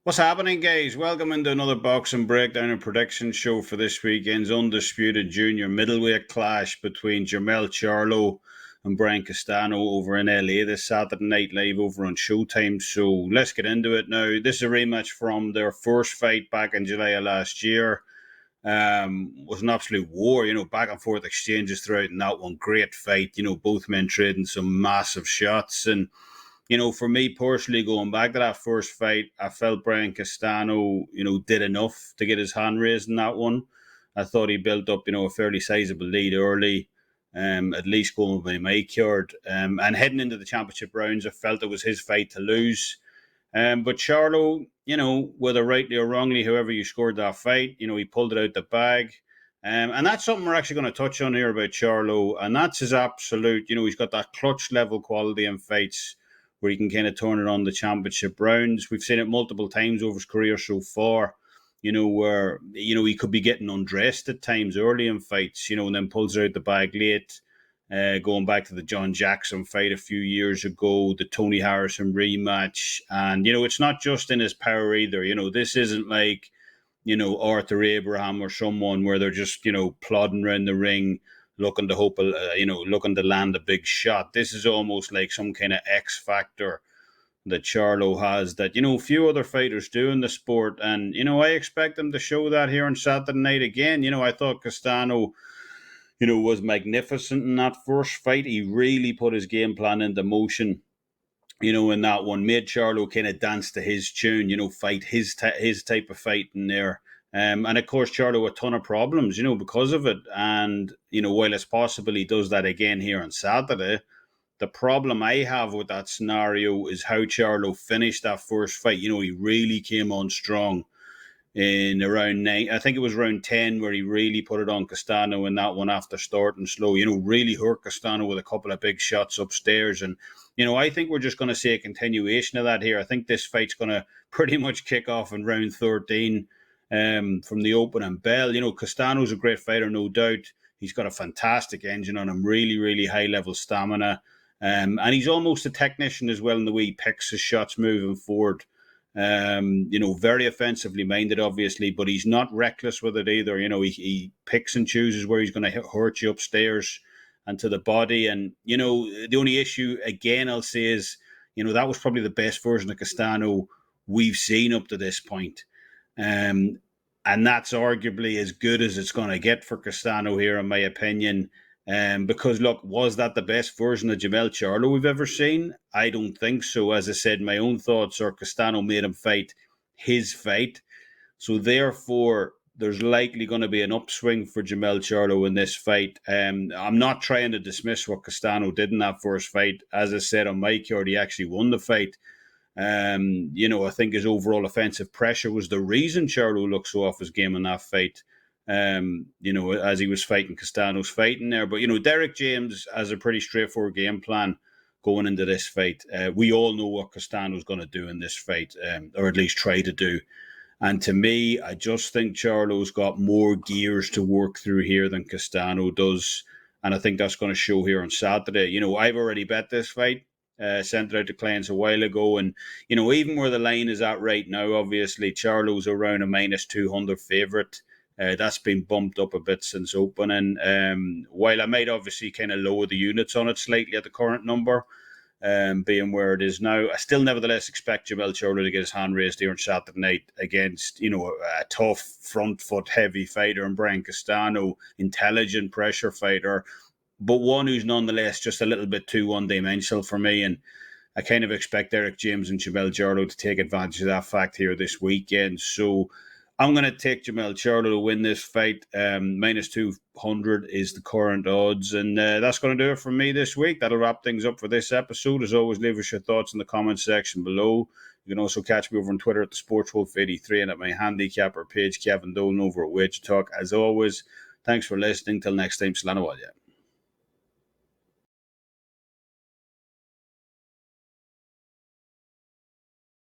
What's happening, guys? Welcome into another boxing breakdown and prediction show for this weekend's undisputed junior middleweight clash between Jermell Charlo and Brian Castano over in LA this Saturday night live over on Showtime. So let's get into it now. This is a rematch from their first fight back in July of last year. Was an absolute war, back and forth exchanges throughout in that one. Great fight, both men trading some massive shots. And for me personally, going back to that first fight, I felt Brian Castano, did enough to get his hand raised in that one. I thought he built up, a fairly sizable lead early, at least going by my card. And heading into the championship rounds, I felt it was his fight to lose. But Charlo, whether rightly or wrongly, however you scored that fight, he pulled it out the bag. And that's something we're actually going to touch on here about Charlo. And that's his absolute, he's got that clutch level quality in fights where he can kind of turn it on the championship rounds. We've seen it multiple times over his career so far, where, he could be getting undressed at times early in fights, and then pulls it out the bag late. Going back to the John Jackson fight a few years ago, the Tony Harrison rematch. And, it's not just in his power either. This isn't like, Arthur Abraham or someone where they're just, plodding around the ring, looking to hope, looking to land a big shot. This is almost like some kind of X factor that Charlo has that, few other fighters do in the sport. And, I expect him to show that here on Saturday night again. I thought Castano, was magnificent in that first fight. He really put his game plan into motion, in that one. Made Charlo kind of dance to his tune, fight his type of fight in there. And of course, Charlo a ton of problems, because of it. And, while it's possible he does that again here on Saturday, the problem I have with that scenario is how Charlo finished that first fight. He really came on strong in around 9. I think it was around 10 where he really put it on Castano in that one after starting slow. Really hurt Castano with a couple of big shots upstairs. And, I think we're just going to see a continuation of that here. I think this fight's going to pretty much kick off in round 13. From the opening bell. Castano's a great fighter, no doubt. He's got a fantastic engine on him, really, really high-level stamina. And he's almost a technician as well in the way he picks his shots moving forward. Very offensively minded, obviously, but he's not reckless with it either. He picks and chooses where he's going to hurt you upstairs and to the body. And, the only issue, again, I'll say is, that was probably the best version of Castano we've seen up to this point. And that's arguably as good as it's going to get for Castano here, in my opinion. Because, look, was that the best version of Jermell Charlo we've ever seen? I don't think so. As I said, my own thoughts are Castano made him fight his fight. So, therefore, there's likely going to be an upswing for Jermell Charlo in this fight. I'm not trying to dismiss what Castano did in that first fight. As I said on my card, he actually won the fight. I think his overall offensive pressure was the reason Charlo looked so off his game in that fight. As he was fighting Castano's fighting there. But, Derek James has a pretty straightforward game plan going into this fight. We all know what Castano's going to do in this fight, or at least try to do. And to me, I just think Charlo's got more gears to work through here than Castano does. And I think that's going to show here on Saturday. I've already bet this fight. Sent it out to clients a while ago, and even where the line is at right now, obviously Charlo's around a minus 200 favourite. That's been bumped up a bit since opening. While I might obviously kind of lower the units on it slightly at the current number, being where it is now, I still nevertheless expect Jermell Charlo to get his hand raised here on Saturday night against a tough front foot heavy fighter and Brian Castano, intelligent pressure fighter. But one who's nonetheless just a little bit too one-dimensional for me. And I kind of expect Eric James and Jermell Charlo to take advantage of that fact here this weekend. So I'm going to take Jermell Charlo to win this fight. Minus 200 is the current odds. And that's going to do it for me this week. That'll wrap things up for this episode. As always, leave us your thoughts in the comments section below. You can also catch me over on Twitter at the SportsWolf83 and at my handicapper page, Kevin Dolan, over at WagerTalk. As always, thanks for listening. Till next time, Slán